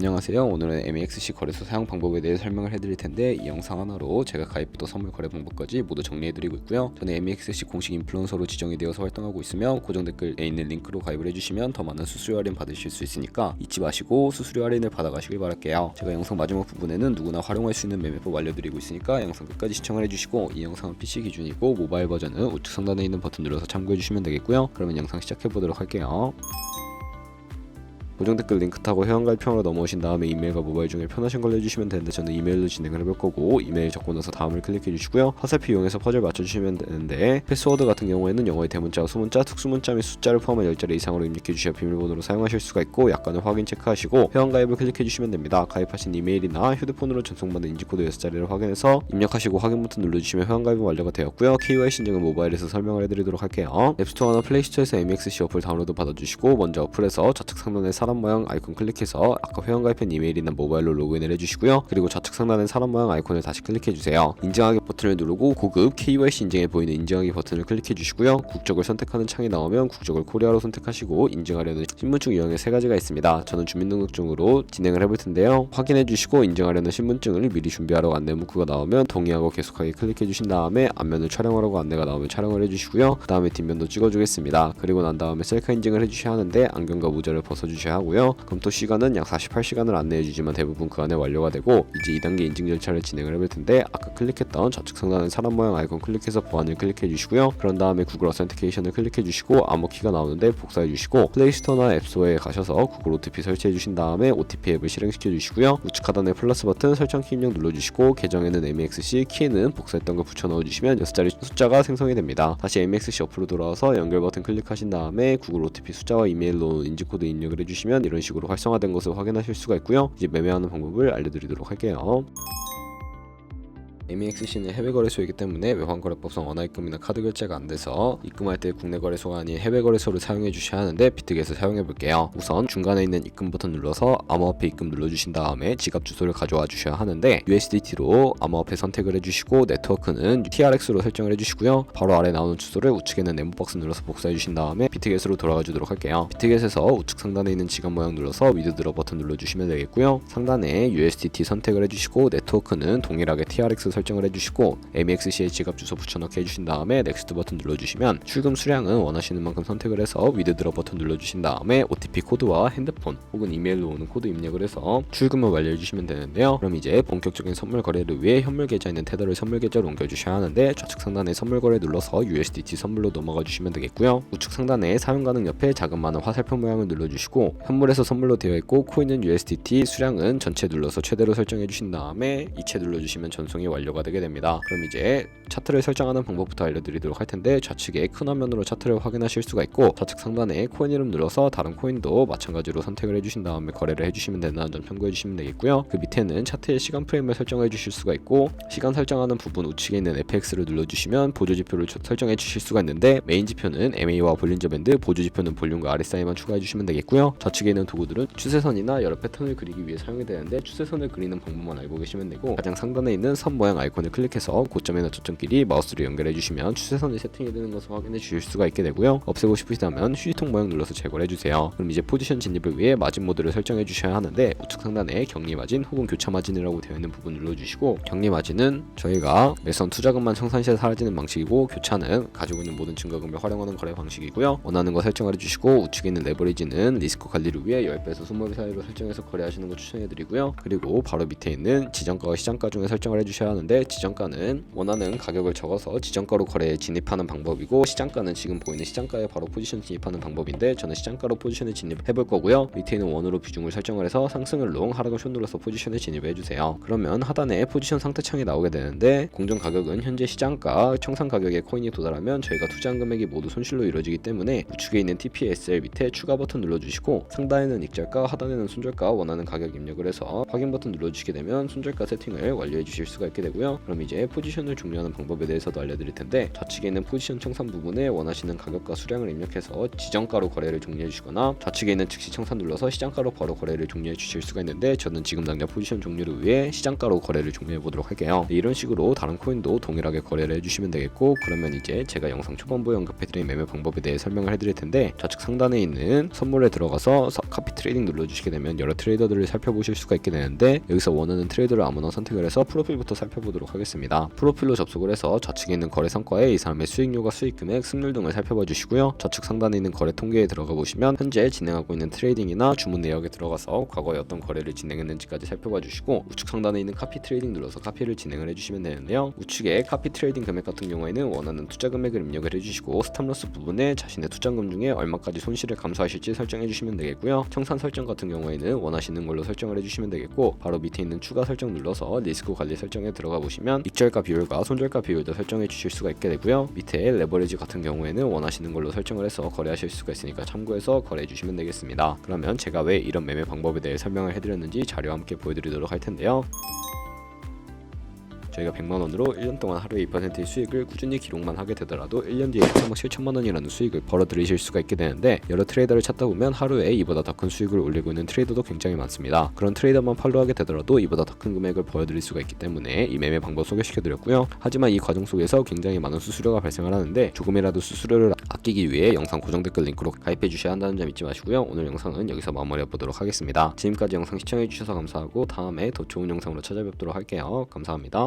안녕하세요. 오늘은 MEXC 거래소 사용 방법에 대해 설명을 해드릴 텐데 이 영상 하나로 제가 가입부터 선물 거래 방법까지 모두 정리해드리고 있고요. 저는 MEXC 공식 인플루언서로 지정이 되어서 활동하고 있으며 고정 댓글에 있는 링크로 가입을 해주시면 더 많은 수수료 할인 받으실 수 있으니까 잊지 마시고 수수료 할인을 받아가시길 바랄게요. 제가 영상 마지막 부분에는 누구나 활용할 수 있는 매매법 알려드리고 있으니까 영상 끝까지 시청을 해주시고 이 영상은 PC 기준이고 모바일 버전은 우측 상단에 있는 버튼 눌러서 참고해주시면 되겠고요. 그러면 영상 시작해보도록 할게요. 고정 댓글 링크 타고 회원가입형으로 넘어오신 다음에 이메일과 모바일 중에 편하신 걸로 해주시면 되는데 저는 이메일로 진행을 해볼 거고 이메일 적고 나서 다음을 클릭해 주시고요. 화살표 이용해서 퍼즐 맞춰주시면 되는데 패스워드 같은 경우에는 영어의 대문자와 소문자, 특수문자 및 숫자를 포함한 10자리 이상으로 입력해 주셔야 비밀번호로 사용하실 수가 있고 약관을 확인 체크하시고 회원가입을 클릭해 주시면 됩니다. 가입하신 이메일이나 휴대폰으로 전송받은 인지코드 6자리를 확인해서 입력하시고 확인 버튼 눌러주시면 회원가입은 완료가 되었고요. KYC 인증은 모바일에서 설명을 해드리도록 할게요. 앱스토어나 플레이스토어에서 MEXC 어플 다운로드 받아주시고 먼저 어플에서 좌측 상단에 사람 모양 아이콘 클릭해서 아까 회원가입한 이메일이나 모바일로 로그인을 해주시고요. 그리고 좌측 상단에 사람 모양 아이콘을 다시 클릭해주세요. 인증하기 버튼을 누르고 고급 KYC 인증에 보이는 인증하기 버튼을 클릭해주시고요. 국적을 선택하는 창이 나오면 국적을 코리아로 선택하시고 인증하려는 신분증 유형의 3가지가 있습니다. 저는 주민등록증으로 진행을 해볼 텐데요. 확인해주시고 인증하려는 신분증을 미리 준비하라고 안내 문구가 나오면 동의하고 계속하기 클릭해주신 다음에 앞면을 촬영하라고 안내가 나오면 촬영을 해주시고요. 그 다음에 뒷면도 찍어주겠습니다. 그리고 난 다음에 셀카 인증을 해주셔야 하는데 안경과 모자를 벗어주셔야 하고요. 검토 시간은 약 48시간을 안내해주지만 대부분 그 안에 완료가 되고 이제 2단계 인증 절차를 진행을 해볼 텐데 아까 클릭했던 좌측 상단의 사람 모양 아이콘 클릭해서 보안을 클릭해 주시고요. 그런 다음에 구글 어센티케이션을 클릭해 주시고 암호키가 나오는데 복사해 주시고 플레이스토어나 앱스토어에 가셔서 구글 OTP 설치해 주신 다음에 OTP 앱을 실행시켜 주시고요. 우측 하단에 플러스 버튼 설정 키 입력 눌러주시고 계정에는 MEXC 키는 복사했던 걸 붙여 넣어주시면 6자리 숫자가 생성이 됩니다. 다시 MEXC 어플로 돌아와서 연결 버튼 클릭하신 다음에 구글 OTP 숫자와 이메일로 인증코드 입력을 해주시면 이런 식으로 활성화된 것을 확인하실 수가 있고요. 이제 매매하는 방법을 알려드리도록 할게요. MEXC는 해외 거래소이기 때문에 외환거래법상 원화입금이나 카드 결제가 안 돼서 입금할 때 국내 거래소가 아닌 해외 거래소를 사용해 주셔야 하는데 비트겟을 사용해 볼게요. 우선 중간에 있는 입금 버튼 눌러서 암호화폐 입금 눌러주신 다음에 지갑 주소를 가져와 주셔야 하는데 USDT로 암호화폐 선택을 해주시고 네트워크는 TRX로 설정을 해주시고요. 바로 아래 나오는 주소를 우측에 있는 네모박스 눌러서 복사해 주신 다음에 비트겟으로 돌아가 주도록 할게요. 비트겟에서 우측 상단에 있는 지갑 모양 눌러서 위드드러 버튼 눌러주시면 되겠고요. 상단에 USDT 선택을 해주시고 네트워크는 동일하게 TRX 설정을 해주시고 MEXC의 지갑 주소 붙여넣기 해주신 다음에 넥스트 버튼 눌러주시면 출금 수량은 원하시는 만큼 선택을 해서 위드드러 버튼 눌러주신 다음에 OTP 코드와 핸드폰 혹은 이메일로 오는 코드 입력을 해서 출금을 완료해주시면 되는데요. 그럼 이제 본격적인 선물 거래를 위해 현물 계좌에 있는 테더를 선물 계좌로 옮겨주셔야 하는데 좌측 상단에 선물 거래 눌러서 USDT 선물로 넘어가 주시면 되겠고요. 우측 상단에 사용 가능 옆에 작은 많은 화살표 모양을 눌러주시고 현물에서 선물로 되어 있고 코인은 USDT 수량은 전체 눌러서 최대로 설정해 주신 다음에 이체 눌러주시면 전송이 완료가 되게 됩니다. 그럼 이제 차트를 설정하는 방법부터 알려드리도록 할 텐데 좌측에 큰 화면으로 차트를 확인하실 수가 있고 좌측 상단에 코인 이름 눌러서 다른 코인도 마찬가지로 선택을 해주신 다음에 거래를 해주시면 된다는 점 참고해 주시면 되겠고요. 그 밑에는 차트의 시간 프레임을 설정해 주실 수가 있고 시간 설정하는 부분 우측에 있는 FX를 눌러주시면 보조지표를 설정해 주실 수가 있는데 메인 지표는 MA와 볼린저 밴드, 보조지표는 볼륨과 RSI만 추가해 주시면 되겠고요. 좌측에 있는 도구들은 추세선이나 여러 패턴을 그리기 위해 사용이 되는데 추세선을 그리는 방법만 알고 계시면 되고 가장 상단에 있는 선 모양 아이콘을 클릭해서 고점이나 저점끼리 마우스로 연결해 주시면 추세선이 세팅이 되는 것을 확인해 주실 수가 있게 되고요. 없애고 싶으시다면 휴지통 모양 눌러서 제거를 해주세요. 그럼 이제 포지션 진입을 위해 마진 모드를 설정해 주셔야 하는데 우측 상단에 격리 마진 혹은 교차 마진이라고 되어 있는 부분 눌러주시고 격리 마진은 저희가 매선 투자금만 청산 시에 사라지는 방식이고 교차는 가지고 있는 모든 증거금을 활용하는 거래 방식이고요. 원하는 거 설정을 해주시고 우측에 있는 레버리지는 리스크 관리를 위해 10배에서 20배 사이로 설정해서 거래하시는 거 추천해 드리고요. 그리고 바로 밑에 있는 지정가와 시장가 중에 설정을 해주셔야 하는데 지정가는 원하는 가격을 적어서 지정가로 거래에 진입하는 방법이고 시장가는 지금 보이는 시장가에 바로 포지션 진입하는 방법인데 저는 시장가로 포지션에 진입해 볼 거고요. 밑에 있는 원으로 비중을 설정을 해서 상승을 롱, 하락을 숏 눌러서 포지션에 진입해 주세요. 그러면 하단에 포지션 상태 창이 나오게 되는데 공정 가격은 현재 시장가, 청산 가격에 코인이 도달하면 저희가 투자한 금액이 모두 손실로 이루어지기 때문에 우측에 있는 TPSL 밑에 추가 버튼 눌러주시고 상단에는 익절가, 하단에는 손절가 원하는 가격 입력을 해서 확인 버튼 눌러주시게 되면 손절가 세팅을 완료해 주실 수가 있게 되고요. 되고요. 그럼 이제 포지션을 종료하는 방법에 대해서도 알려드릴 텐데, 좌측에 있는 포지션 청산 부분에 원하시는 가격과 수량을 입력해서 지정가로 거래를 종료해 주시거나, 좌측에 있는 즉시 청산 눌러서 시장가로 바로 거래를 종료해 주실 수가 있는데, 저는 지금 당장 포지션 종료를 위해 시장가로 거래를 종료해 보도록 할게요. 이런 식으로 다른 코인도 동일하게 거래를 해주시면 되겠고, 그러면 이제 제가 영상 초반부에 언급해드린 매매 방법에 대해 설명을 해드릴 텐데, 좌측 상단에 있는 선물에 들어가서 카피 트레이딩 눌러주시게 되면 여러 트레이더들을 살펴보실 수가 있게 되는데, 여기서 원하는 트레이더를 아무나 선택을 해서 프로필부터 살펴보도록 하겠습니다. 프로필로 접속을 해서 좌측에 있는 거래 성과에 이 사람의 수익률과 수익금액, 승률 등을 살펴봐 주시고요. 좌측 상단에 있는 거래 통계에 들어가 보시면 현재 진행하고 있는 트레이딩이나 주문 내역에 들어가서 과거에 어떤 거래를 진행했는지까지 살펴봐 주시고, 우측 상단에 있는 카피 트레이딩 눌러서 카피를 진행을 해주시면 되는데요. 우측에 카피 트레이딩 금액 같은 경우에는 원하는 투자 금액을 입력을 해주시고, 스탑로스 부분에 자신의 투자금 중에 얼마까지 손실을 감수하실지 설정해 주시면 되겠고요. 청산 설정 같은 경우에는 원하시는 걸로 설정을 해주시면 되겠고, 바로 밑에 있는 추가 설정 눌러서 리스크 관리 설정에 들어가 보시면 익절가 비율과 손절가 비율도 설정해 주실 수가 있게 되고요. 밑에 레버리지 같은 경우에는 원하시는 걸로 설정을 해서 거래하실 수가 있으니까 참고해서 거래해 주시면 되겠습니다. 그러면 제가 왜 이런 매매 방법에 대해 설명을 해드렸는지 자료와 함께 보여드리도록 할 텐데요. 저희가 100만원으로 1년 동안 하루에 2%의 수익을 꾸준히 기록만 하게 되더라도 1년 뒤에 13억 7천만원이라는 수익을 벌어들이실 수가 있게 되는데, 여러 트레이더를 찾다 보면 하루에 이보다 더 큰 수익을 올리고 있는 트레이더도 굉장히 많습니다. 그런 트레이더만 팔로우하게 되더라도 이보다 더 큰 금액을 보여드릴 수가 있기 때문에 이 매매 방법 소개시켜드렸고요. 하지만 이 과정 속에서 굉장히 많은 수수료가 발생을 하는데, 조금이라도 수수료를 아끼기 위해 영상 고정 댓글 링크로 가입해 주셔야 한다는 점 잊지 마시고요. 오늘 영상은 여기서 마무리해 보도록 하겠습니다. 지금까지 영상 시청해 주셔서 감사하고, 다음에 더 좋은 영상으로 찾아뵙도록 할게요. 감사합니다.